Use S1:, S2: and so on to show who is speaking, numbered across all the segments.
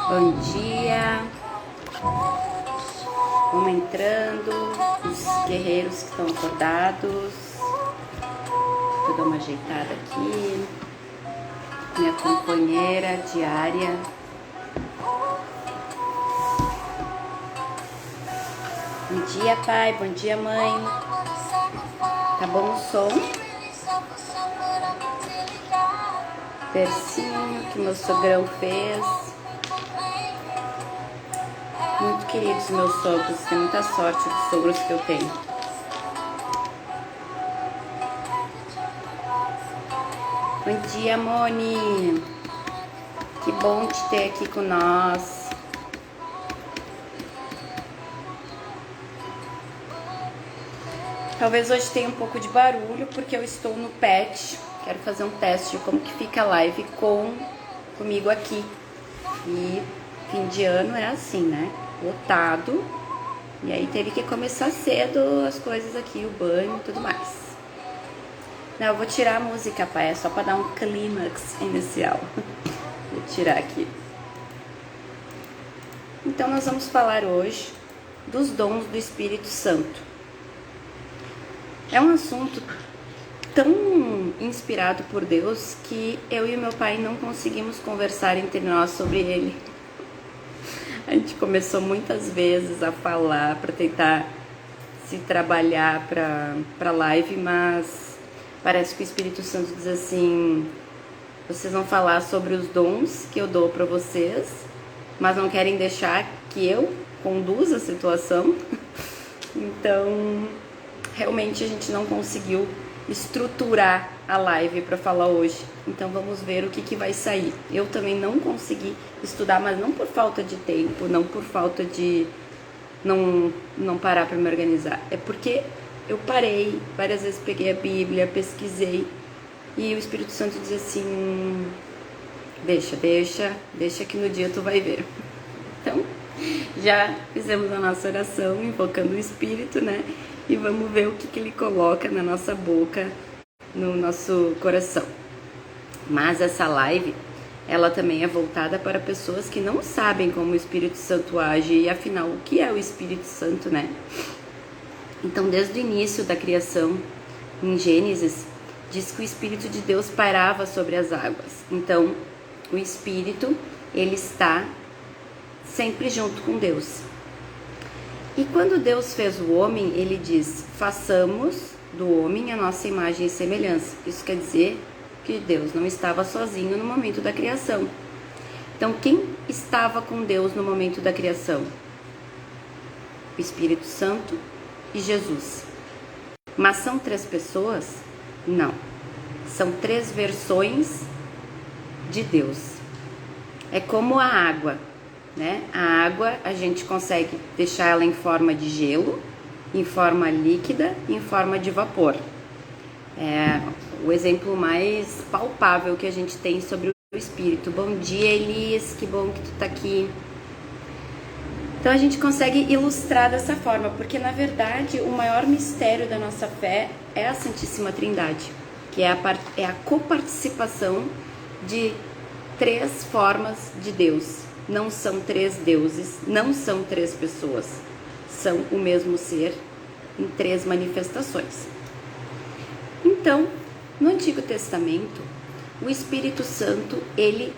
S1: Bom dia, vamos entrando, os guerreiros que estão acordados. Vou dar uma ajeitada aqui, minha companheira diária. Bom dia, pai, bom dia, mãe. Tá bom o som? Tercinho que meu sogrão fez. Muito queridos meus sogros, tem muita sorte dos sogros que eu tenho. Bom dia, Moni. Que bom te ter aqui com nós. Talvez hoje tenha um pouco de barulho porque eu estou no pet. Quero fazer um teste de como que fica a live comigo aqui. E fim de ano é assim, né? Lotado. E aí teve que começar cedo as coisas aqui, o banho e tudo mais. Não, eu vou tirar a música, pai, é só para dar um clímax inicial. Vou tirar aqui. Então nós vamos falar hoje dos dons do Espírito Santo. É um assunto tão inspirado por Deus que eu e meu pai não conseguimos conversar entre nós sobre ele. A gente começou muitas vezes a falar para tentar se trabalhar para live, mas parece que o Espírito Santo diz assim: vocês vão falar sobre os dons que eu dou para vocês, mas não querem deixar que eu conduza a situação. Então, realmente a gente não conseguiu estruturar a live para falar hoje. Então vamos ver o que vai sair. Eu também não consegui estudar, mas não por falta de tempo, não por falta de não parar para me organizar. É porque eu parei, várias vezes peguei a Bíblia, pesquisei e o Espírito Santo diz assim: deixa que no dia tu vai ver. Então, já fizemos a nossa oração invocando o Espírito, né? E vamos ver o que ele coloca na nossa boca, no nosso coração. Mas essa live, ela também é voltada para pessoas que não sabem como o Espírito Santo age e afinal, o que é o Espírito Santo, né? Então, desde o início da criação, em Gênesis, diz que o Espírito de Deus pairava sobre as águas. Então, o Espírito, ele está sempre junto com Deus. E quando Deus fez o homem, ele diz: façamos do homem a nossa imagem e semelhança. Isso quer dizer que Deus não estava sozinho no momento da criação. Então, quem estava com Deus no momento da criação? O Espírito Santo e Jesus. Mas são três pessoas? Não. São três versões de Deus. É como a água, né? A água a gente consegue deixar ela em forma de gelo, em forma líquida e em forma de vapor. É o exemplo mais palpável que a gente tem sobre o Espírito. Bom dia, Elis, que bom que tu tá aqui. Então a gente consegue ilustrar dessa forma, porque na verdade o maior mistério da nossa fé é a Santíssima Trindade, que é a coparticipação de três formas de Deus. Não são três deuses, não são três pessoas, são o mesmo ser em três manifestações. Então, no Antigo Testamento, o Espírito Santo, ele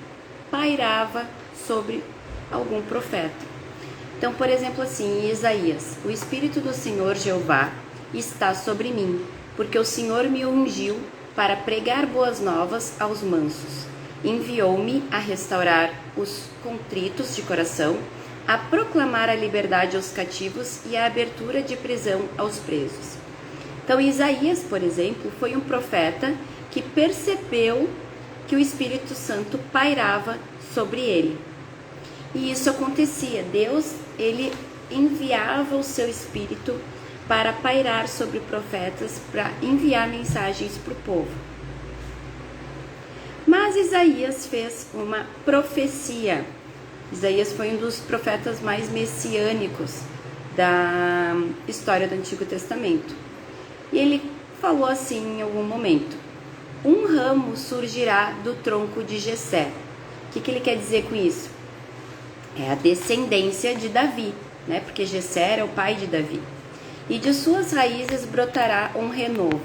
S1: pairava sobre algum profeta. Então, por exemplo, assim, em Isaías: o Espírito do Senhor Jeová está sobre mim, porque o Senhor me ungiu para pregar boas novas aos mansos. Enviou-me a restaurar os contritos de coração, a proclamar a liberdade aos cativos e a abertura de prisão aos presos. Então, Isaías, por exemplo, foi um profeta que percebeu que o Espírito Santo pairava sobre ele. E isso acontecia. Deus, ele enviava o seu Espírito para pairar sobre profetas, para enviar mensagens para o povo. Mas Isaías fez uma profecia. Isaías foi um dos profetas mais messiânicos da história do Antigo Testamento. E ele falou assim em algum momento: um ramo surgirá do tronco de Jessé. O que ele quer dizer com isso? É a descendência de Davi, né? Porque Jessé era o pai de Davi. E de suas raízes brotará um renovo.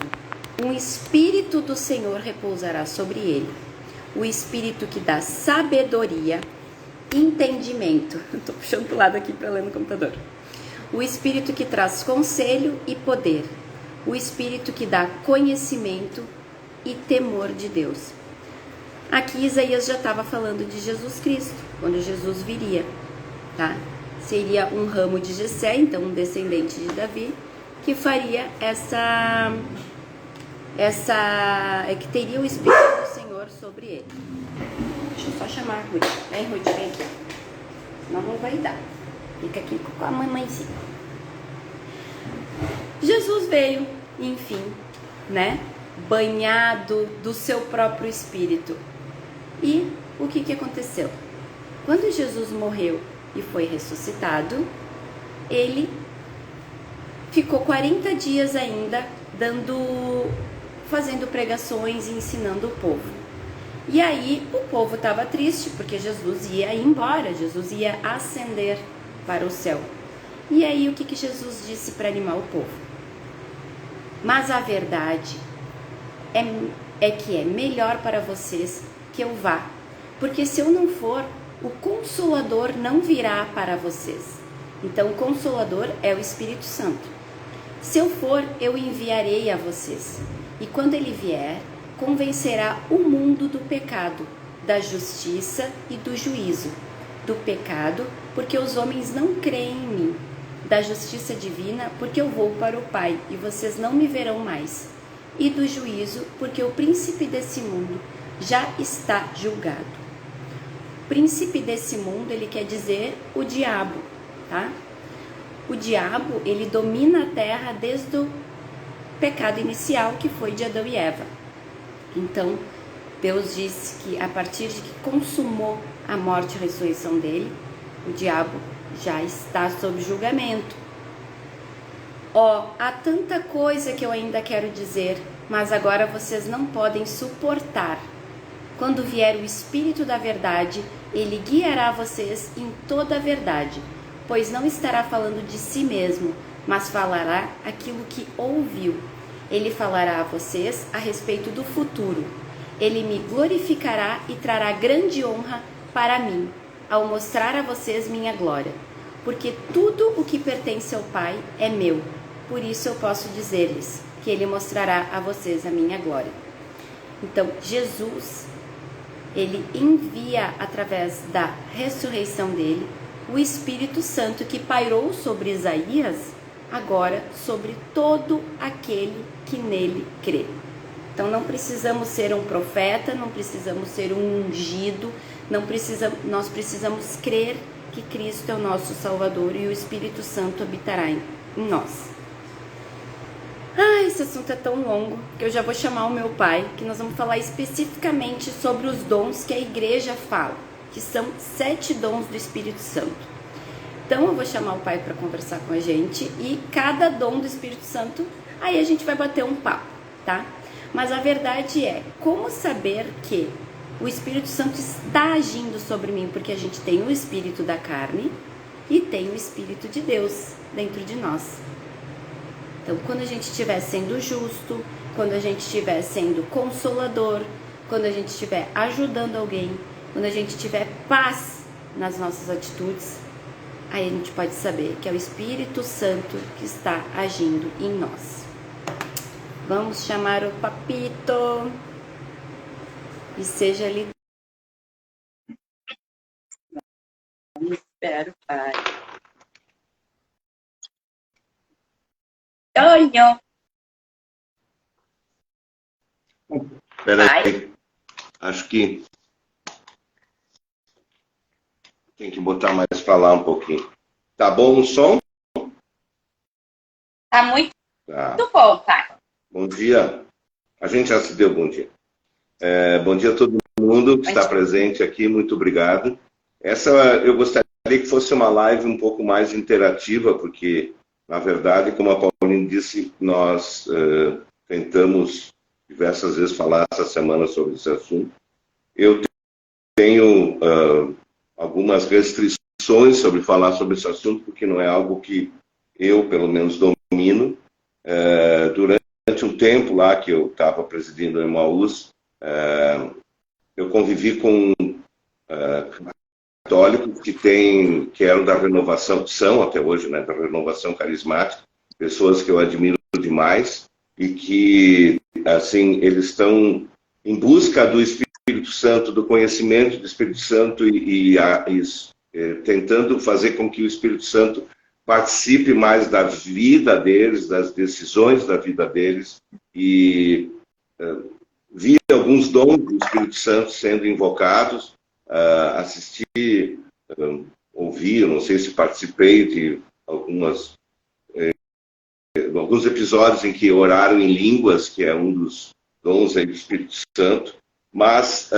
S1: Um espírito do Senhor repousará sobre ele. O espírito que dá sabedoria, entendimento. Estou puxando para o lado aqui para ler no computador. O espírito que traz conselho e poder. O espírito que dá conhecimento e temor de Deus. Aqui Isaías já estava falando de Jesus Cristo, quando Jesus viria, tá? Seria um ramo de Jessé, então um descendente de Davi, que faria que teria o Espírito do Senhor sobre ele. Deixa eu só chamar a Ruth. Vem, Ruth, vem aqui. Senão não vai dar. Fica aqui com a mamãezinha. Jesus veio, enfim, né? Banhado do seu próprio Espírito. E o que aconteceu? Quando Jesus morreu e foi ressuscitado, ele ficou 40 dias ainda fazendo pregações e ensinando o povo. E aí o povo estava triste porque Jesus ia embora, Jesus ia ascender para o céu. E aí o que Jesus disse para animar o povo? Mas a verdade é que é melhor para vocês que eu vá, porque se eu não for, o Consolador não virá para vocês. Então o Consolador é o Espírito Santo. Se eu for, eu enviarei a vocês. E quando ele vier, convencerá o mundo do pecado, da justiça e do juízo. Do pecado, porque os homens não creem em mim. Da justiça divina, porque eu vou para o Pai e vocês não me verão mais. E do juízo, porque o príncipe desse mundo já está julgado. Príncipe desse mundo, ele quer dizer o diabo, tá? O diabo, ele domina a terra desde o pecado inicial, que foi de Adão e Eva. Então, Deus disse que a partir de que consumou a morte e a ressurreição dele, o diabo já está sob julgamento. Há tanta coisa que eu ainda quero dizer, mas agora vocês não podem suportar. Quando vier o Espírito da verdade, ele guiará vocês em toda a verdade, pois não estará falando de si mesmo, mas falará aquilo que ouviu. Ele falará a vocês a respeito do futuro. Ele me glorificará e trará grande honra para mim, ao mostrar a vocês minha glória. Porque tudo o que pertence ao Pai é meu. Por isso eu posso dizer-lhes que ele mostrará a vocês a minha glória. Então, Jesus, ele envia através da ressurreição dele o Espírito Santo que pairou sobre Isaías, agora sobre todo aquele que nele crê. Então não precisamos ser um profeta, não precisamos ser um ungido, nós precisamos crer que Cristo é o nosso Salvador e o Espírito Santo habitará em nós. Esse assunto é tão longo que eu já vou chamar o meu pai, que nós vamos falar especificamente sobre os dons que a igreja fala, que são 7 dons do Espírito Santo. Então eu vou chamar o pai para conversar com a gente e cada dom do Espírito Santo, aí a gente vai bater um papo, tá? Mas a verdade é, como saber que o Espírito Santo está agindo sobre mim? Porque a gente tem o Espírito da carne e tem o Espírito de Deus dentro de nós. Então, quando a gente estiver sendo justo, quando a gente estiver sendo consolador, quando a gente estiver ajudando alguém, quando a gente tiver paz nas nossas atitudes, aí a gente pode saber que é o Espírito Santo que está agindo em nós. Vamos chamar o papito e seja ali. Espero, pai. Tonho.
S2: Peraí, acho que tem que botar mais falar um pouquinho. Tá bom o som?
S1: Tá muito bom, pai.
S2: Bom dia. A gente já se deu bom dia. Bom dia a todo mundo que está presente aqui, muito obrigado. Eu gostaria que fosse uma live um pouco mais interativa, porque, na verdade, como a Pauline disse, nós tentamos diversas vezes falar essa semana sobre esse assunto. Eu tenho algumas restrições condições sobre falar sobre esse assunto, porque não é algo que eu, pelo menos, domino. Durante um tempo lá que eu estava presidindo o Emaús, eu convivi com católicos que eram da renovação, que são até hoje, né, da renovação carismática, pessoas que eu admiro demais e que, assim, eles estão em busca do Espírito Santo, do conhecimento do Espírito Santo e tentando fazer com que o Espírito Santo participe mais da vida deles, das decisões da vida deles, e vi alguns dons do Espírito Santo sendo invocados, assisti, ouvi, não sei se participei de alguns episódios em que oraram em línguas, que é um dos dons aí do Espírito Santo, mas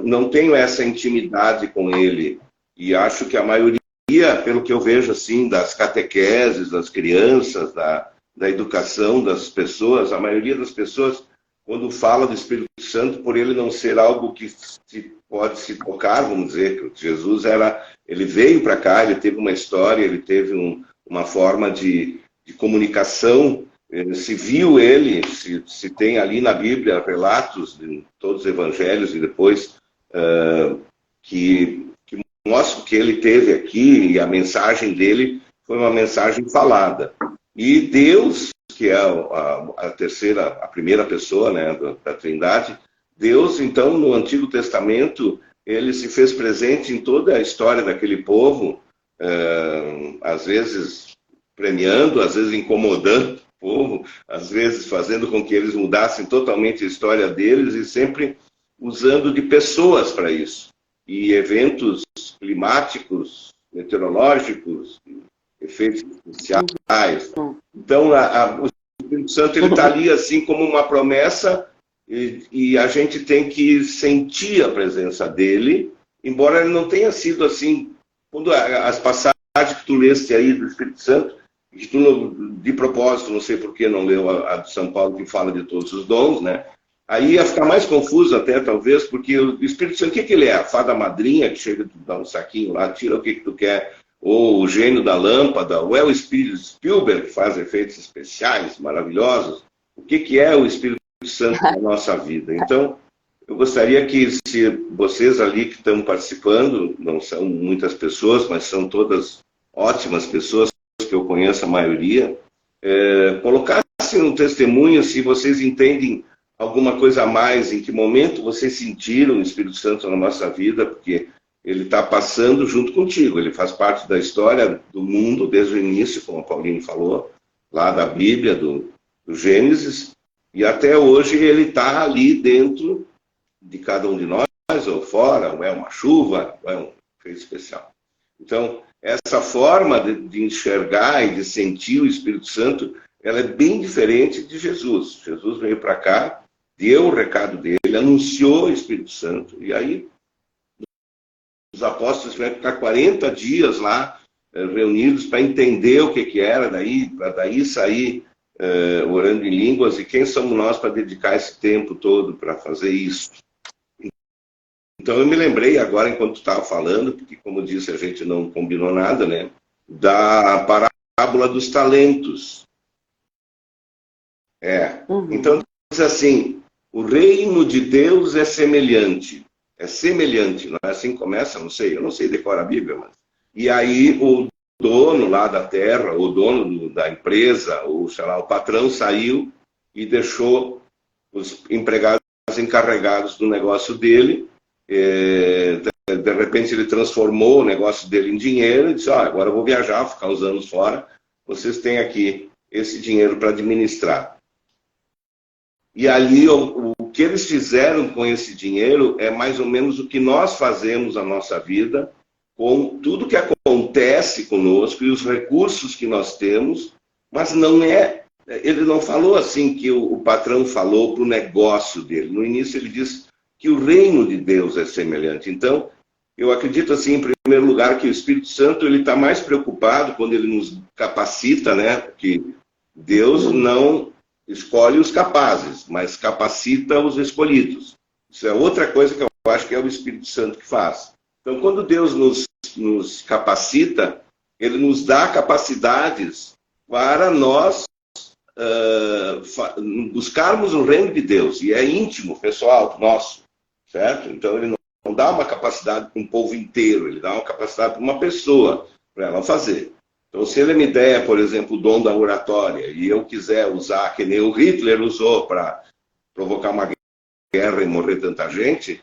S2: não tenho essa intimidade com ele, e acho que a maioria, pelo que eu vejo assim, das catequeses, das crianças, da educação das pessoas, a maioria das pessoas, quando fala do Espírito Santo, por ele não ser algo que pode se tocar, vamos dizer, que Jesus ele veio para cá, ele teve uma história, ele teve uma forma de comunicação, se viu ele, se tem ali na Bíblia relatos de todos os evangelhos e depois que mostram que ele teve aqui, e a mensagem dele foi uma mensagem falada. E Deus, que é a primeira pessoa, né, da Trindade, Deus, então, no Antigo Testamento, ele se fez presente em toda a história daquele povo, às vezes premiando, às vezes incomodando o povo, às vezes fazendo com que eles mudassem totalmente a história deles e sempre usando de pessoas para isso. E eventos climáticos, meteorológicos, efeitos especiais. Então, o Espírito Santo está ali assim como uma promessa e a gente tem que sentir a presença dele, embora ele não tenha sido assim, quando as passagens que tu leste aí do Espírito Santo, que tu, de propósito, não sei por que não leu a de São Paulo, que fala de todos os dons, né? Aí ia ficar mais confuso até, talvez, porque o Espírito Santo, o que ele é? A fada madrinha que chega e dá um saquinho lá, tira o que tu quer, ou o gênio da lâmpada, ou é o Espírito Spielberg que faz efeitos especiais maravilhosos? O que é o Espírito Santo na nossa vida? Então, eu gostaria que, se vocês ali que estão participando, não são muitas pessoas, mas são todas ótimas pessoas, que eu conheço a maioria, colocassem um testemunho se vocês entendem alguma coisa a mais, em que momento vocês sentiram o Espírito Santo na nossa vida, porque ele está passando junto contigo, ele faz parte da história do mundo desde o início, como a Pauline falou, lá da Bíblia, do Gênesis, e até hoje ele está ali dentro de cada um de nós, ou fora, ou é uma chuva, ou é um efeito especial. Então, essa forma de enxergar e de sentir o Espírito Santo, ela é bem diferente de Jesus. Jesus veio para cá, deu o recado dele, anunciou o Espírito Santo, e aí os apóstolos tiveram que ficar 40 dias lá, reunidos para entender o que era, para daí sair orando em línguas, e quem somos nós para dedicar esse tempo todo para fazer isso? Então eu me lembrei agora, enquanto estava falando, porque como disse, a gente não combinou nada, né? Da parábola dos talentos. Então diz assim, o reino de Deus é semelhante, não é assim que começa? Não sei, eu não sei decorar a Bíblia, mas... E aí o dono lá da terra, o dono da empresa, o patrão saiu e deixou os empregados encarregados do negócio dele. De repente ele transformou o negócio dele em dinheiro e disse, agora eu vou viajar, ficar uns anos fora, vocês têm aqui esse dinheiro para administrar. E ali o que eles fizeram com esse dinheiro é mais ou menos o que nós fazemos na nossa vida, com tudo que acontece conosco e os recursos que nós temos, mas não é... Ele não falou assim que o patrão falou para o negócio dele. No início ele disse que o reino de Deus é semelhante. Então, eu acredito assim, em primeiro lugar, que o Espírito Santo ele está mais preocupado quando ele nos capacita, né? Porque Deus não escolhe os capazes, mas capacita os escolhidos. Isso é outra coisa que eu acho que é o Espírito Santo que faz. Então, quando Deus nos nos capacita, ele nos dá capacidades para nós buscarmos o reino de Deus, e é íntimo, pessoal, nosso, certo? Então ele não dá uma capacidade para um povo inteiro, ele dá uma capacidade para uma pessoa, para ela fazer. Então se ele me der, por exemplo, o dom da oratória, e eu quiser usar, que nem o Hitler usou para provocar uma guerra e morrer tanta gente,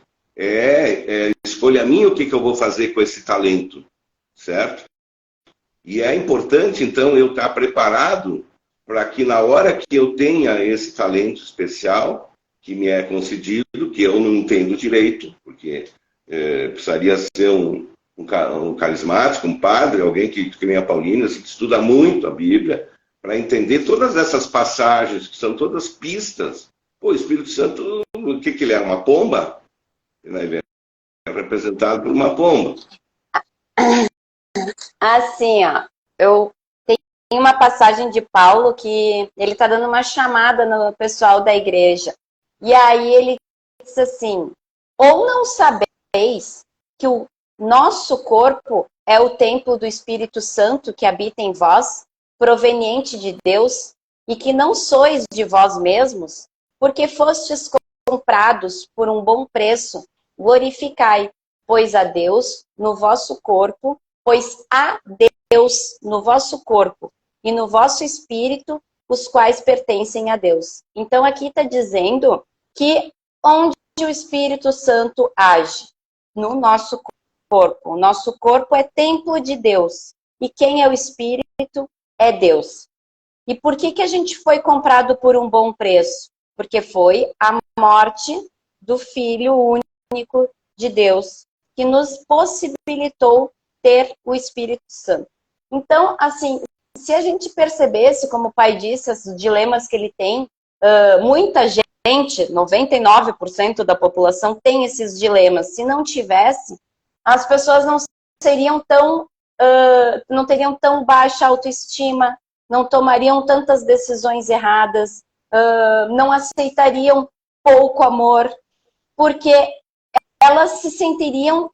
S2: escolha minha o que eu vou fazer com esse talento, certo? E é importante, então, eu estar preparado para que na hora que eu tenha esse talento especial, que me é concedido, que eu não entendo direito, porque precisaria ser um carismático, um padre, alguém que nem a Paulina, assim, que estuda muito a Bíblia, para entender todas essas passagens, que são todas pistas. Pô, o Espírito Santo, o que ele é? Uma pomba? Ele é representado por uma pomba.
S3: Assim, ó, eu tenho uma passagem de Paulo que ele está dando uma chamada no pessoal da igreja. E aí ele diz assim: ou não sabeis que o nosso corpo é o templo do Espírito Santo que habita em vós, proveniente de Deus, e que não sois de vós mesmos, porque fostes comprados por um bom preço. Glorificai, pois a Deus no vosso corpo, pois há Deus no vosso corpo e no vosso espírito, os quais pertencem a Deus. Então aqui está dizendo que onde o Espírito Santo age? No nosso corpo. O nosso corpo é templo de Deus. E quem é o Espírito? É Deus. E por que a gente foi comprado por um bom preço? Porque foi a morte do Filho único de Deus que nos possibilitou ter o Espírito Santo. Então, assim, se a gente percebesse, como o pai disse, os dilemas que ele tem, muita gente, 99% da população tem esses dilemas. Se não tivesse, as pessoas não seriam tão, não teriam tão baixa autoestima, não tomariam tantas decisões erradas, não aceitariam pouco amor, porque elas se sentiriam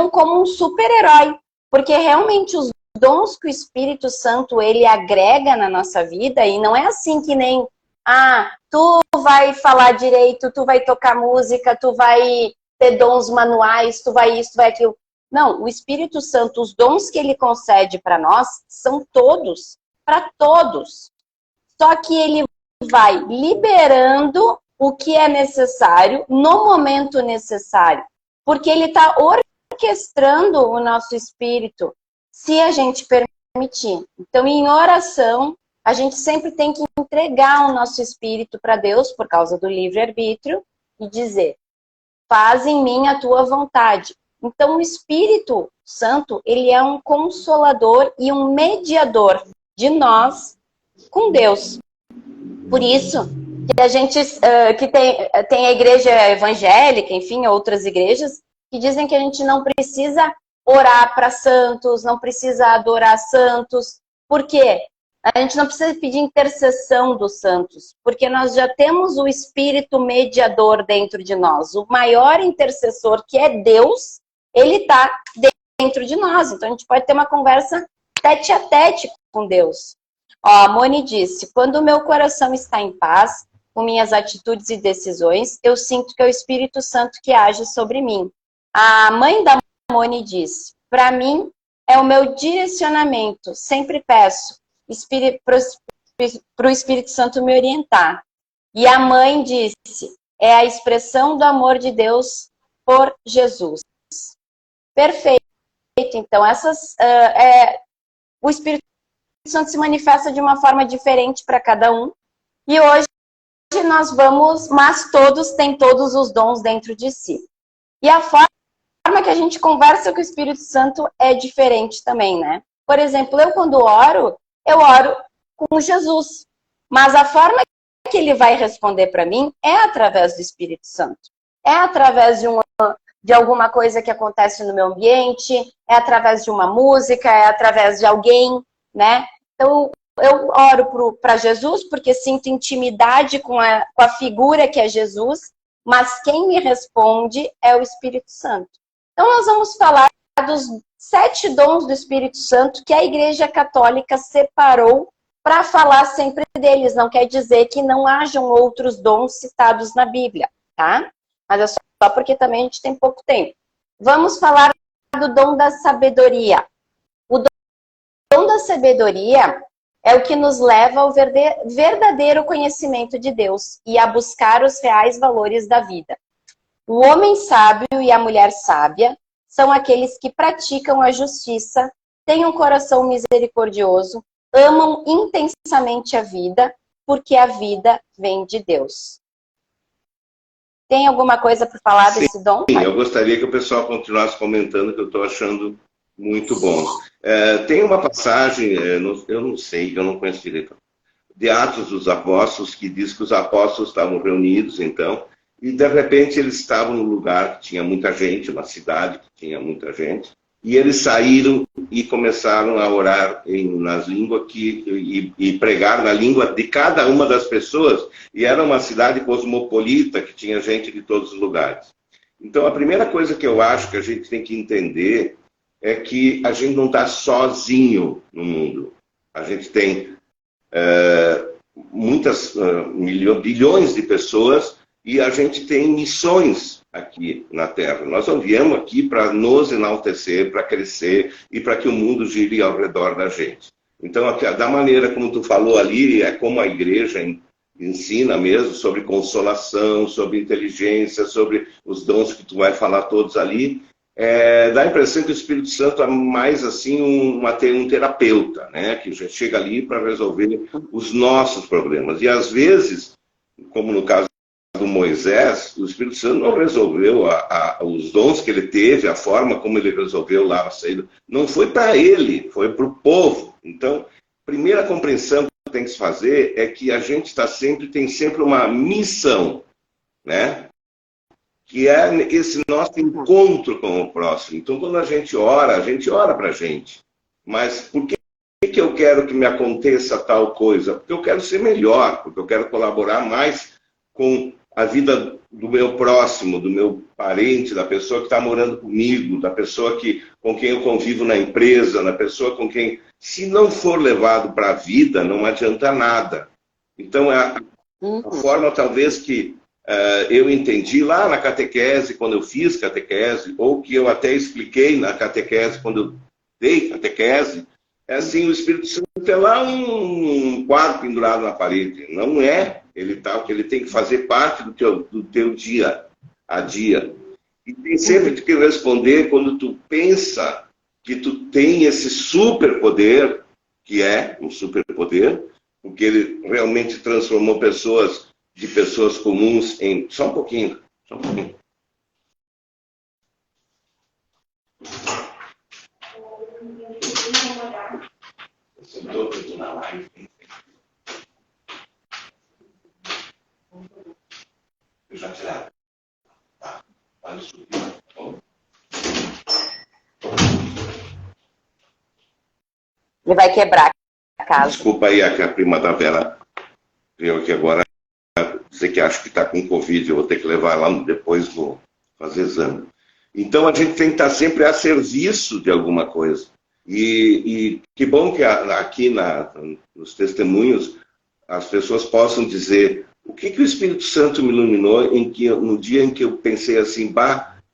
S3: como um super-herói, porque realmente os dons que o Espírito Santo ele agrega na nossa vida, e não é assim que nem, tu vai falar direito, tu vai tocar música, tu vai ter dons manuais, tu vai isso, tu vai aquilo. Não, o Espírito Santo, os dons que ele concede para nós são todos, para todos. Só que ele vai liberando o que é necessário no momento necessário, porque ele está orquestrando o nosso espírito, se a gente permitir. Então, em oração, a gente sempre tem que entregar o nosso espírito para Deus, por causa do livre-arbítrio, e dizer: faz em mim a tua vontade. Então, o Espírito Santo, ele é um consolador e um mediador de nós com Deus. Por isso que a gente que tem a igreja evangélica, enfim, outras igrejas, que dizem que a gente não precisa orar para santos, não precisa adorar santos. Por quê? A gente não precisa pedir intercessão dos santos, porque nós já temos o Espírito mediador dentro de nós. O maior intercessor, que é Deus, ele está dentro de nós. Então a gente pode ter uma conversa tete a tete com Deus. Ó, a Moni disse: quando o meu coração está em paz, com minhas atitudes e decisões, eu sinto que é o Espírito Santo que age sobre mim. A mãe da Moni disse: para mim, é o meu direcionamento. Sempre peço para o Espírito Santo me orientar. E a mãe disse: é a expressão do amor de Deus por Jesus. Perfeito. Então, o Espírito Santo se manifesta de uma forma diferente para cada um. E hoje nós vamos, mas todos têm todos os dons dentro de si. E a forma que a gente conversa com o Espírito Santo é diferente também, né? Por exemplo, eu quando oro, eu oro com Jesus. Mas a forma que ele vai responder para mim é através do Espírito Santo. É através de alguma coisa que acontece no meu ambiente, é através de uma música, é através de alguém, né? Então, eu oro para Jesus porque sinto intimidade com a figura que é Jesus, mas quem me responde é o Espírito Santo. Então, nós vamos falar 7 dons do Espírito Santo que a Igreja Católica separou para falar sempre deles. Não quer dizer que não hajam outros dons citados na Bíblia, tá? Mas é só porque também a gente tem pouco tempo. Vamos falar do dom da sabedoria. O dom da sabedoria é o que nos leva ao verdadeiro conhecimento de Deus e a buscar os reais valores da vida. O homem sábio e a mulher sábia são aqueles que praticam a justiça, têm um coração misericordioso, amam intensamente a vida, porque a vida vem de Deus. Tem alguma coisa para falar desse dom?
S2: Sim, eu gostaria que o pessoal continuasse comentando, que eu estou achando muito bom. Tem uma passagem, eu não sei, eu não conheço direito, de Atos dos Apóstolos, que diz que os apóstolos estavam reunidos, então, e de repente eles estavam num lugar que tinha muita gente, uma cidade que tinha muita gente, e eles saíram e começaram a orar nas línguas e pregar na língua de cada uma das pessoas, e era uma cidade cosmopolita que tinha gente de todos os lugares. Então a primeira coisa que eu acho que a gente tem que entender é que a gente não está sozinho no mundo. A gente tem bilhões de pessoas e a gente tem missões aqui na Terra. Nós não viemos aqui para nos enaltecer, para crescer e para que o mundo gire ao redor da gente. Então, da maneira como tu falou ali, é como a igreja ensina mesmo sobre consolação, sobre inteligência, sobre os dons que tu vai falar todos ali. Dá a impressão que o Espírito Santo é mais assim um terapeuta, né? Que já chega ali para resolver os nossos problemas. E às vezes, como no caso do Moisés, o Espírito Santo não resolveu os dons que ele teve, a forma como ele resolveu lá a saída, não foi para ele, foi para o povo. Então, a primeira compreensão que tem que se fazer é que a gente tem sempre uma missão, né? Que é esse nosso encontro com o próximo. Então, quando a gente ora para a gente. Mas por que eu quero que me aconteça tal coisa? Porque eu quero ser melhor, porque eu quero colaborar mais com a vida do meu próximo, do meu parente, da pessoa que está morando comigo, da pessoa com quem eu convivo na empresa, da pessoa com quem, se não for levado para a vida, não adianta nada. Então, a forma talvez que eu entendi lá na catequese, quando eu fiz catequese, ou que eu até expliquei na catequese, quando eu dei catequese, é assim, o Espírito Santo é lá um quadro pendurado na parede. Não é. Ele tem que fazer parte do teu dia a dia. E tem sempre que responder quando tu pensa que tu tem esse superpoder, que é um superpoder, porque ele realmente transformou de pessoas comuns em... Só um pouquinho. Eu estou na live. Eu já tiraram. Tá. Pode subir.
S3: Ele vai quebrar a casa.
S2: Desculpa aí, a prima da Vera veio aqui agora dizer que acho que está com Covid. Eu vou ter que levar lá depois, vou fazer exame. Então a gente tem que estar sempre a serviço de alguma coisa. E que bom que aqui nos testemunhos as pessoas possam dizer o que o Espírito Santo me iluminou no dia em que eu pensei assim,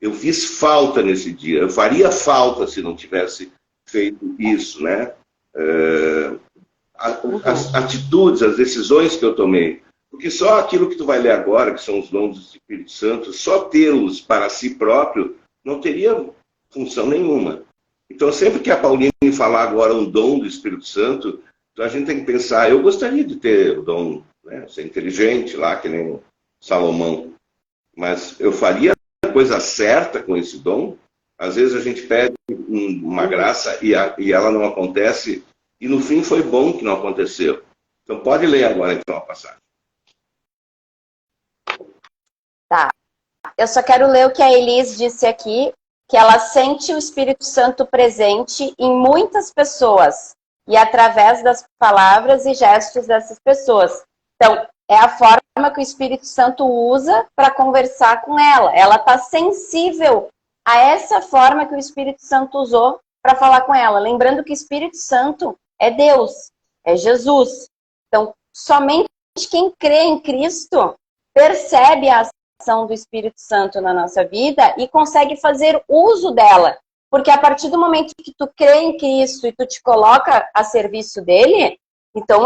S2: eu fiz falta nesse dia, eu faria falta se não tivesse feito isso, né? As atitudes, as decisões que eu tomei. Porque só aquilo que tu vai ler agora, que são os dons do Espírito Santo, só tê-los para si próprio, não teria função nenhuma. Então, sempre que a Pauline falar agora um dom do Espírito Santo, a gente tem que pensar, eu gostaria de ter o dom, né, ser inteligente lá, que nem Salomão, mas eu faria a coisa certa com esse dom? Às vezes a gente pede uma graça e ela não acontece, e no fim foi bom que não aconteceu. Então, pode ler agora então a passagem.
S3: Tá. Eu só quero ler o que a Elis disse aqui, que ela sente o Espírito Santo presente em muitas pessoas e através das palavras e gestos dessas pessoas. Então, é a forma que o Espírito Santo usa para conversar com ela. Ela está sensível a essa forma que o Espírito Santo usou para falar com ela. Lembrando que o Espírito Santo é Deus, é Jesus. Então, somente quem crê em Cristo percebe a ação do Espírito Santo na nossa vida e consegue fazer uso dela. Porque a partir do momento que tu crê em Cristo e tu te coloca a serviço dele, então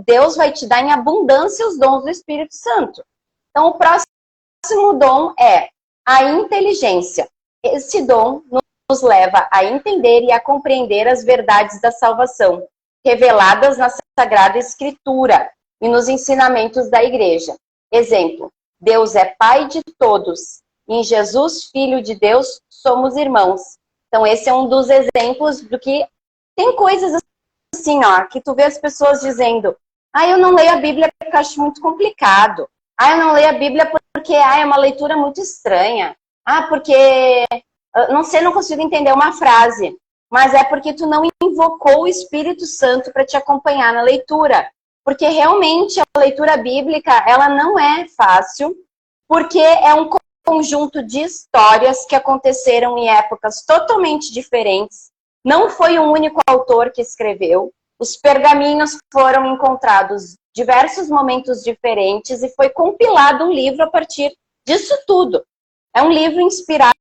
S3: Deus vai te dar em abundância os dons do Espírito Santo. Então, o próximo dom é a inteligência. Esse dom nos leva a entender e a compreender as verdades da salvação, reveladas na Sagrada Escritura e nos ensinamentos da Igreja. Exemplo, Deus é Pai de todos. Em Jesus, Filho de Deus, somos irmãos. Então, esse é um dos exemplos do que tem coisas assim, ó, que tu vê as pessoas dizendo: eu não leio a Bíblia porque eu acho muito complicado. Eu não leio a Bíblia porque é uma leitura muito estranha. Porque, não sei, não consigo entender uma frase. Mas é porque tu não invocou o Espírito Santo para te acompanhar na leitura. Porque realmente a leitura bíblica, ela não é fácil, porque é um conjunto de histórias que aconteceram em épocas totalmente diferentes. Não foi um único autor que escreveu. Os pergaminhos foram encontrados em diversos momentos diferentes e foi compilado um livro a partir disso tudo. É um livro inspirado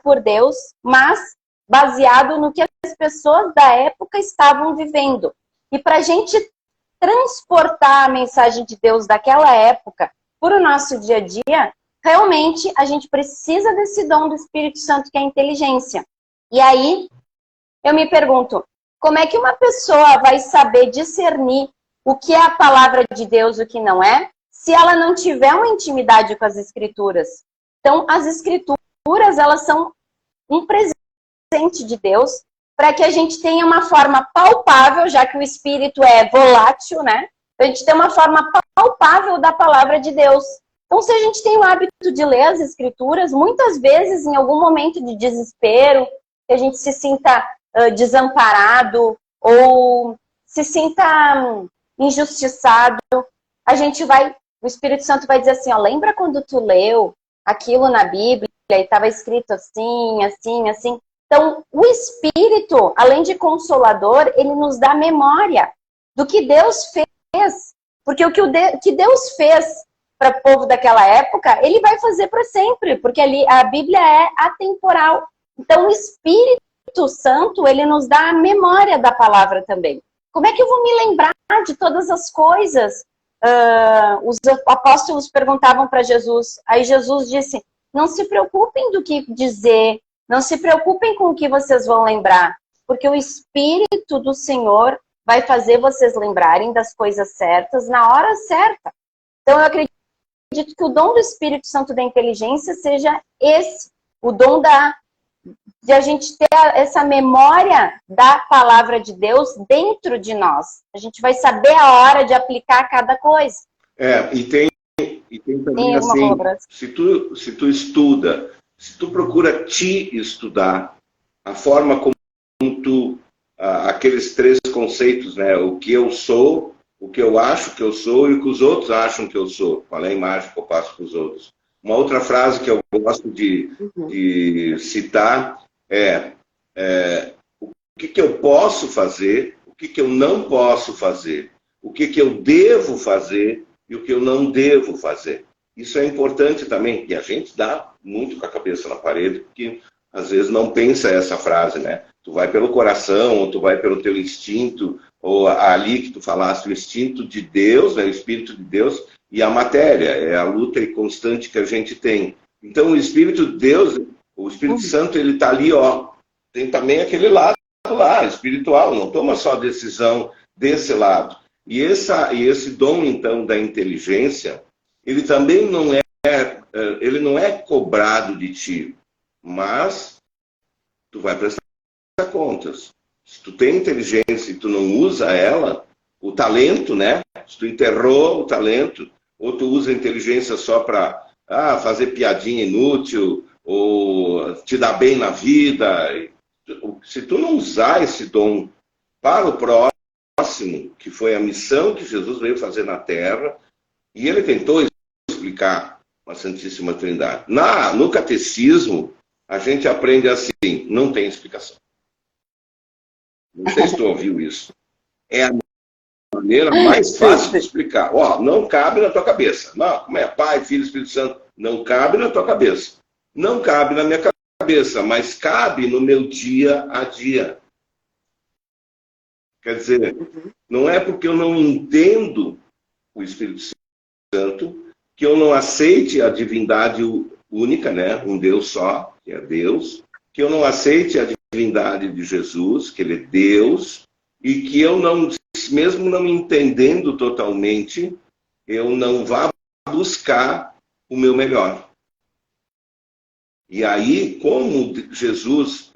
S3: por Deus, mas baseado no que as pessoas da época estavam vivendo. E para a gente transportar a mensagem de Deus daquela época para o nosso dia a dia, realmente a gente precisa desse dom do Espírito Santo, que é a inteligência. E aí, eu me pergunto, como é que uma pessoa vai saber discernir o que é a palavra de Deus e o que não é, se ela não tiver uma intimidade com as Escrituras? Então, as Escrituras, elas são um presente de Deus, para que a gente tenha uma forma palpável, já que o Espírito é volátil, né? A gente tem uma forma palpável da palavra de Deus. Então, se a gente tem o hábito de ler as Escrituras, muitas vezes, em algum momento de desespero, que a gente se sinta desamparado ou se sinta injustiçado, o Espírito Santo vai dizer assim, lembra quando tu leu aquilo na Bíblia e estava escrito assim, assim, assim? Então, o Espírito, além de consolador, ele nos dá memória do que Deus fez. Porque o que Deus fez para o povo daquela época, ele vai fazer para sempre, porque ali a Bíblia é atemporal. Então, o Espírito Santo, ele nos dá a memória da palavra também. Como é que eu vou me lembrar de todas as coisas? Os apóstolos perguntavam para Jesus, aí Jesus disse, não se preocupem do que dizer, não se preocupem com o que vocês vão lembrar, porque o Espírito do Senhor vai fazer vocês lembrarem das coisas certas na hora certa. Então, eu acredito que o dom do Espírito Santo da inteligência seja esse, o dom de a gente ter essa memória da palavra de Deus dentro de nós. A gente vai saber a hora de aplicar cada coisa.
S2: E tem também assim, se tu estuda, se tu procura te estudar, a forma como tu, aqueles 3 conceitos, né? O que eu sou, o que eu acho que eu sou e o que os outros acham que eu sou. Qual é a imagem que eu passo para os outros. Uma outra frase que eu gosto de citar o que eu posso fazer, o que eu não posso fazer, o que eu devo fazer e o que eu não devo fazer. Isso é importante também, e a gente dá muito com a cabeça na parede, porque às vezes não pensa essa frase, né? Tu vai pelo coração, ou tu vai pelo teu instinto, ou ali que tu falaste, o instinto de Deus, né? O Espírito de Deus, e a matéria, é a luta constante que a gente tem. Então o Espírito de Deus, o Espírito Santo, ele está ali, tem também aquele lado lá, espiritual, não toma só decisão desse lado. E esse dom, então, da inteligência, ele também não é cobrado de ti, mas tu vai prestar contas. Se tu tem inteligência e tu não usa ela, o talento, né? Se tu enterrou o talento, ou tu usa a inteligência só para fazer piadinha inútil, ou te dar bem na vida. Se tu não usar esse dom para o próximo, que foi a missão que Jesus veio fazer na Terra, e ele tentou explicar a Santíssima Trindade. No catecismo, a gente aprende assim, não tem explicação. Não sei se tu ouviu isso. É a maneira mais fácil de explicar. Ó, não cabe na tua cabeça. Não, como é Pai, Filho, Espírito Santo? Não cabe na tua cabeça. Não cabe na minha cabeça, mas cabe no meu dia a dia. Quer dizer, não é porque eu não entendo o Espírito Santo que eu não aceite a divindade única, né? Um Deus só, que é Deus, que eu não aceite a divindade de Jesus, que ele é Deus, e que eu não, mesmo não entendendo totalmente, eu não vá buscar o meu melhor. E aí, como Jesus,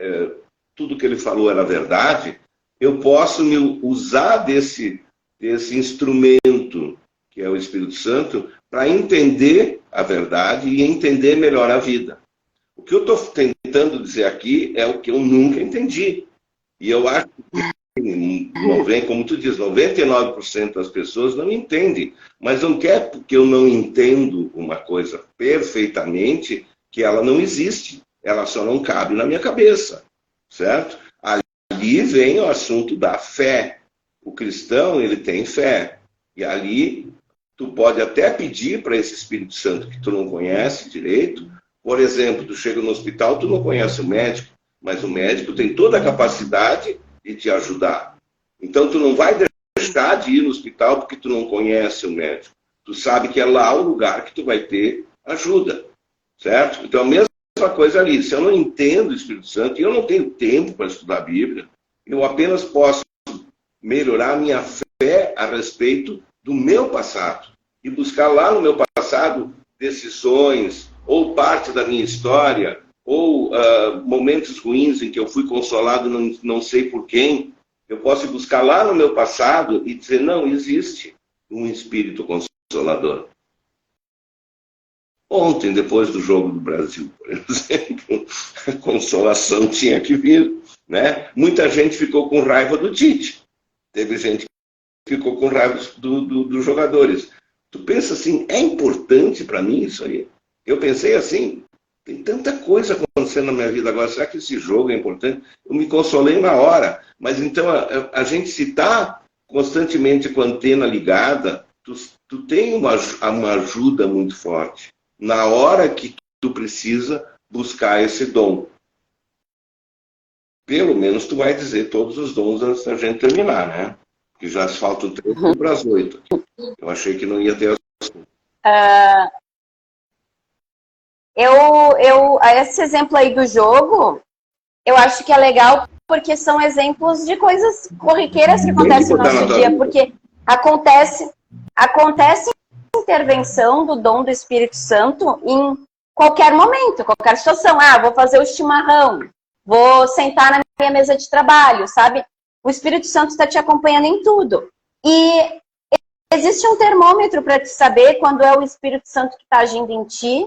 S2: tudo que ele falou era verdade, eu posso me usar desse instrumento, que é o Espírito Santo, para entender a verdade e entender melhor a vida. O que eu estou tentando dizer aqui é o que eu nunca entendi. E eu acho que, como tu diz, 99% das pessoas não entendem. Mas não quer porque eu não entendo uma coisa perfeitamente que ela não existe. Ela só não cabe na minha cabeça. Certo? Ali vem o assunto da fé. O cristão, ele tem fé. E ali, tu pode até pedir para esse Espírito Santo que tu não conhece direito. Por exemplo, tu chega no hospital, tu não conhece o médico, mas o médico tem toda a capacidade de te ajudar. Então, tu não vai deixar de ir no hospital porque tu não conhece o médico. Tu sabe que é lá o lugar que tu vai ter ajuda. Certo? Então, a mesma coisa ali. Se eu não entendo o Espírito Santo, e eu não tenho tempo para estudar a Bíblia, eu apenas posso melhorar a minha fé a respeito do meu passado. E buscar lá no meu passado decisões, ou parte da minha história, ou momentos ruins em que eu fui consolado não sei por quem. Eu posso buscar lá no meu passado e dizer, não, existe um Espírito Consolador. Ontem, depois do jogo do Brasil, por exemplo, a consolação tinha que vir. Né? Muita gente ficou com raiva do Tite. Teve gente que ficou com raiva dos jogadores. Tu pensa assim, é importante para mim isso aí? Eu pensei assim, tem tanta coisa acontecendo na minha vida agora, será que esse jogo é importante? Eu me consolei na hora. Mas então, a gente se está constantemente com a antena ligada, tu tem uma ajuda muito forte. Na hora que tu precisa buscar esse dom. Pelo menos tu vai dizer todos os dons antes da gente terminar, né? Que já faltam 3 para as 8. Eu achei que não ia ter
S3: esse exemplo aí do jogo, eu acho que é legal porque são exemplos de coisas corriqueiras que acontecem no nosso dia, porque acontece intervenção do dom do Espírito Santo em qualquer momento, qualquer situação. Ah, vou fazer o chimarrão, vou sentar na minha mesa de trabalho, sabe? O Espírito Santo está te acompanhando em tudo. E existe um termômetro para te saber quando é o Espírito Santo que está agindo em ti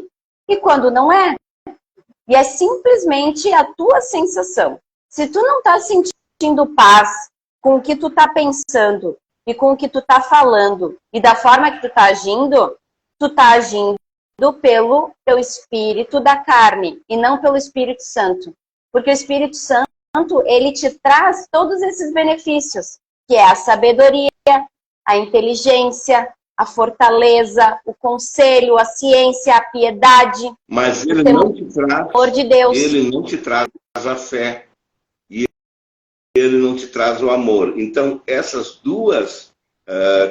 S3: e quando não é. E é simplesmente a tua sensação. Se tu não está sentindo paz com o que tu está pensando e com o que tu está falando e da forma que tu está agindo pelo teu espírito da carne e não pelo Espírito Santo. Porque o Espírito Santo, ele te traz todos esses benefícios, que é a sabedoria, a inteligência, a fortaleza, o conselho, a ciência, a piedade.
S2: Mas ele não te traz,
S3: de Deus.
S2: Ele não te traz a fé e ele não te traz o amor. Então, essas duas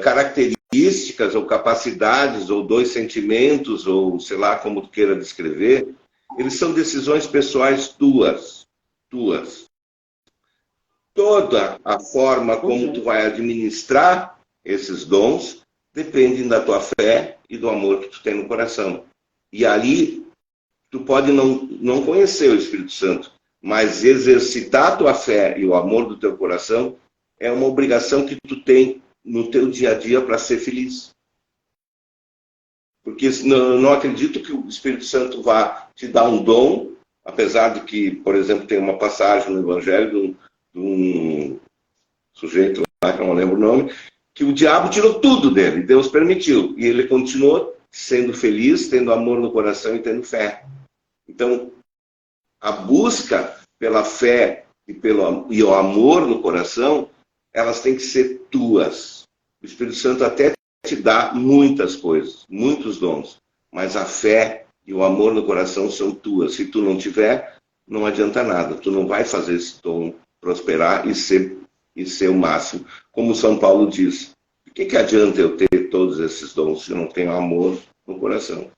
S2: características ou capacidades ou dois sentimentos ou sei lá como tu queira descrever, eles são decisões pessoais tuas. Toda a forma como tu vai administrar esses dons dependem da tua fé e do amor que tu tem no coração. E ali, tu pode não conhecer o Espírito Santo, mas exercitar a tua fé e o amor do teu coração é uma obrigação que tu tem no teu dia a dia para ser feliz. Porque não acredito que o Espírito Santo vá te dar um dom, apesar de que, por exemplo, tem uma passagem no Evangelho de um sujeito lá, que eu não lembro o nome, que o diabo tirou tudo dele, Deus permitiu. E ele continuou sendo feliz, tendo amor no coração e tendo fé. Então, A busca pela fé e o amor no coração, elas têm que ser tuas. O Espírito Santo até te dá muitas coisas, muitos dons, mas a fé e o amor no coração são tuas. Se tu não tiver, não adianta nada. Tu não vai fazer esse dom prosperar e ser o máximo. Como São Paulo diz, o que adianta eu ter todos esses dons se eu não tenho amor no coração?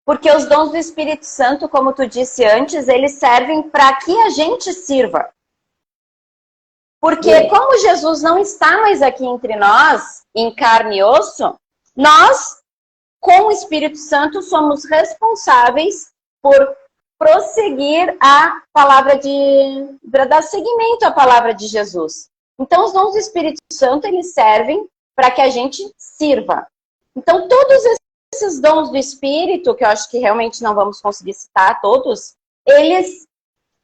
S3: Porque os dons do Espírito Santo, como tu disse antes, eles servem para que a gente sirva. Porque como Jesus não está mais aqui entre nós, em carne e osso, nós, com o Espírito Santo, somos responsáveis por prosseguir a palavra para dar seguimento à palavra de Jesus. Então, os dons do Espírito Santo, eles servem para que a gente sirva. Então, todos esses dons do Espírito, que eu acho que realmente não vamos conseguir citar todos, eles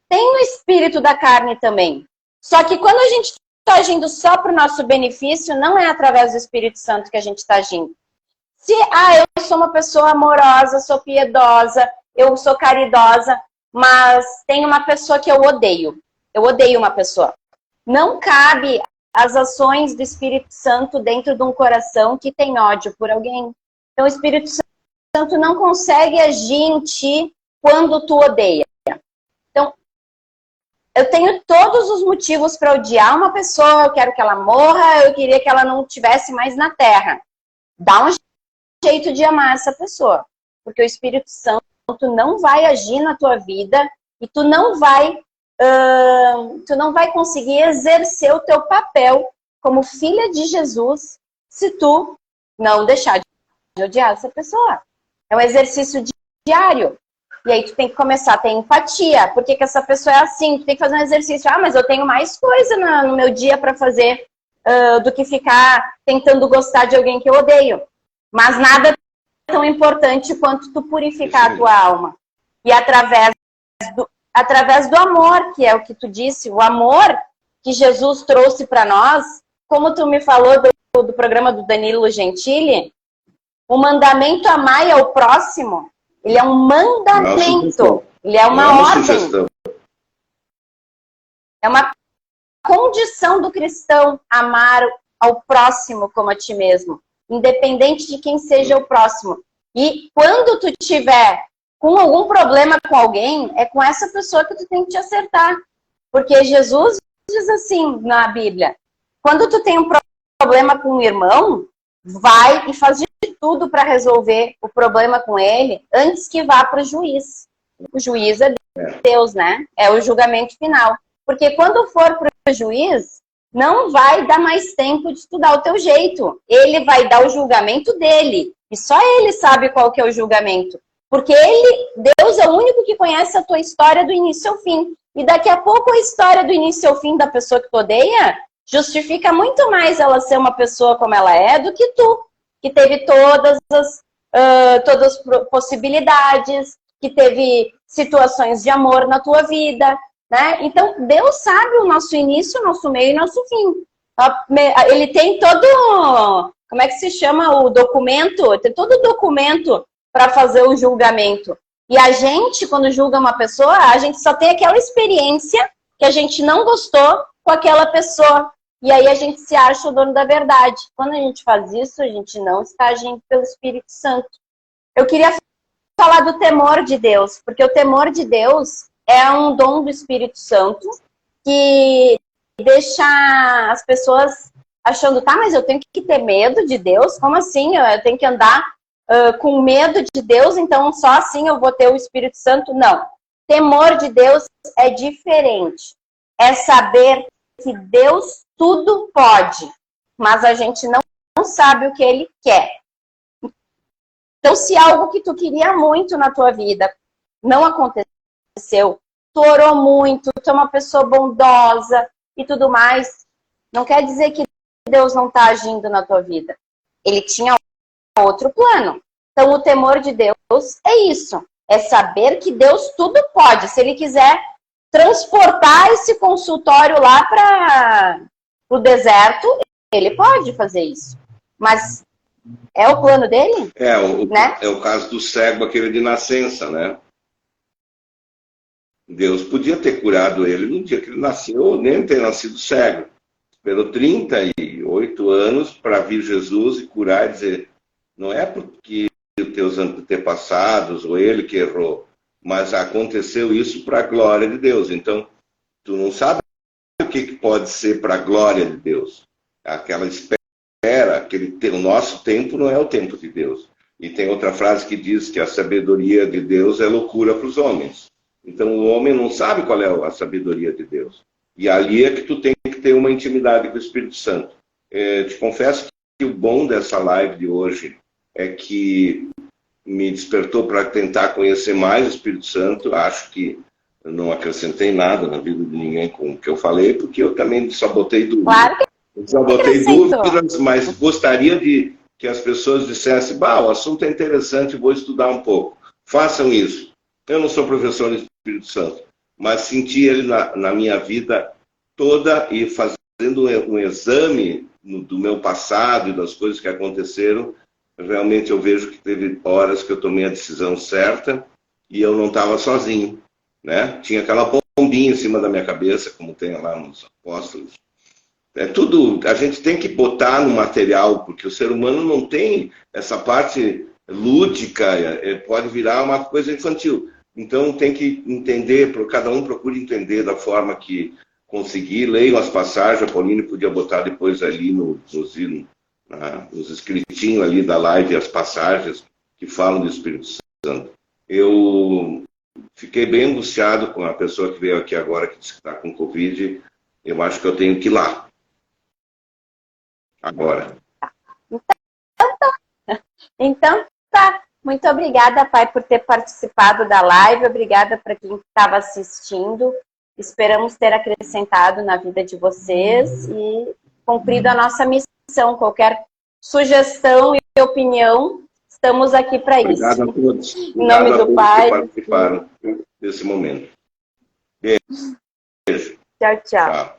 S3: têm o espírito da carne também. Só que quando a gente está agindo só para o nosso benefício, não é através do Espírito Santo que a gente está agindo. Se, eu sou uma pessoa amorosa, sou piedosa, eu sou caridosa, mas tem uma pessoa que eu odeio uma pessoa. Não cabe as ações do Espírito Santo dentro de um coração que tem ódio por alguém. Então o Espírito Santo não consegue agir em ti quando tu odeia. Então, eu tenho todos os motivos para odiar uma pessoa, eu quero que ela morra, eu queria que ela não estivesse mais na Terra. Dá um jeito de amar essa pessoa, porque o Espírito Santo não vai agir na tua vida e tu não vai conseguir exercer o teu papel como filha de Jesus se tu não deixar de odiar essa pessoa. É um exercício diário. E aí tu tem que começar a ter empatia. Por que essa pessoa é assim? Tu tem que fazer um exercício. Mas eu tenho mais coisa no meu dia para fazer do que ficar tentando gostar de alguém que eu odeio. Mas nada é tão importante quanto tu purificar a tua alma. E através do amor, que é o que tu disse, o amor que Jesus trouxe para nós, como tu me falou do programa do Danilo Gentili, o mandamento amai ao próximo, ele é um mandamento, ele é uma ordem. É uma condição do cristão amar ao próximo como a ti mesmo, independente de quem seja o próximo. E quando tu tiver com algum problema com alguém, é com essa pessoa que tu tem que te acertar. Porque Jesus diz assim na Bíblia, quando tu tem um problema com um irmão, vai e faz de tudo para resolver o problema com ele antes que vá para o juiz. O juiz é Deus, né? É o julgamento final. Porque quando for para o juiz, não vai dar mais tempo de tu dar o teu jeito. Ele vai dar o julgamento dele. E só ele sabe qual que é o julgamento. Porque Deus é o único que conhece a tua história do início ao fim. E daqui a pouco a história do início ao fim da pessoa que tu odeia justifica muito mais ela ser uma pessoa como ela é do que tu, que teve todas as possibilidades, que teve situações de amor na tua vida, né? Então, Deus sabe o nosso início, o nosso meio e o nosso fim. Ele tem todo... Como é que se chama o documento? Tem todo o documento para fazer o julgamento. E a gente, quando julga uma pessoa, a gente só tem aquela experiência que a gente não gostou com aquela pessoa. E aí a gente se acha o dono da verdade. Quando a gente faz isso, a gente não está agindo pelo Espírito Santo. Eu queria falar do temor de Deus, porque o temor de Deus é um dom do Espírito Santo que deixa as pessoas achando, mas eu tenho que ter medo de Deus? Como assim? Eu tenho que andar com medo de Deus, então só assim eu vou ter o Espírito Santo? Não. Temor de Deus é diferente. É saber que Deus tudo pode, mas a gente não sabe o que Ele quer. Então, se algo que tu queria muito na tua vida não aconteceu, tu orou muito, tu é uma pessoa bondosa e tudo mais, não quer dizer que Deus não está agindo na tua vida. Ele tinha outro plano. Então, o temor de Deus é isso. É saber que Deus tudo pode. Se Ele quiser transportar esse consultório lá para o deserto, Ele pode fazer isso. Mas é o plano dele?
S2: É o caso do cego, aquele de nascença, né? Deus podia ter curado ele no dia que ele nasceu, ou nem ter nascido cego. Esperou 38 anos para vir Jesus e curar e dizer, não é porque os teus antepassados ou ele que errou, mas aconteceu isso para a glória de Deus. Então, tu não sabe o que pode ser para a glória de Deus. Aquela espera, o nosso tempo não é o tempo de Deus. E tem outra frase que diz que a sabedoria de Deus é loucura para os homens. Então o homem não sabe qual é a sabedoria de Deus. E ali é que tu tem que ter uma intimidade com o Espírito Santo. Te confesso que o bom dessa live de hoje é que me despertou para tentar conhecer mais o Espírito Santo. Acho que eu não acrescentei nada na vida de ninguém com o que eu falei, porque eu também só botei dúvidas.
S3: Claro que
S2: eu só botei dúvidas, mas gostaria de que as pessoas dissessem, o assunto é interessante, vou estudar um pouco. Façam isso. Eu não sou professor do Espírito Santo, mas senti ele na minha vida toda e fazendo um exame do meu passado e das coisas que aconteceram, realmente eu vejo que teve horas que eu tomei a decisão certa e eu não estava sozinho, né? Tinha aquela bombinha em cima da minha cabeça, como tem lá nos apóstolos. É tudo, a gente tem que botar no material, porque o ser humano não tem essa parte lúdica, pode virar uma coisa infantil. Então tem que entender, cada um procure entender da forma que conseguir. Leiam as passagens, a Pauline podia botar depois ali nos escritinhos ali da live, as passagens que falam do Espírito Santo. Eu fiquei bem angustiado com a pessoa que veio aqui agora, que disse que está com Covid. Eu acho que eu tenho que ir lá. Agora.
S3: Então tá. Muito obrigada, Pai, por ter participado da live. Obrigada para quem estava assistindo. Esperamos ter acrescentado na vida de vocês e cumprido a nossa missão. Qualquer sugestão e opinião, estamos aqui para isso.
S2: Obrigado a todos.
S3: Em nome do Pai.
S2: Que participaram desse momento. Beijo.
S3: Tchau, tchau.
S2: Tchau.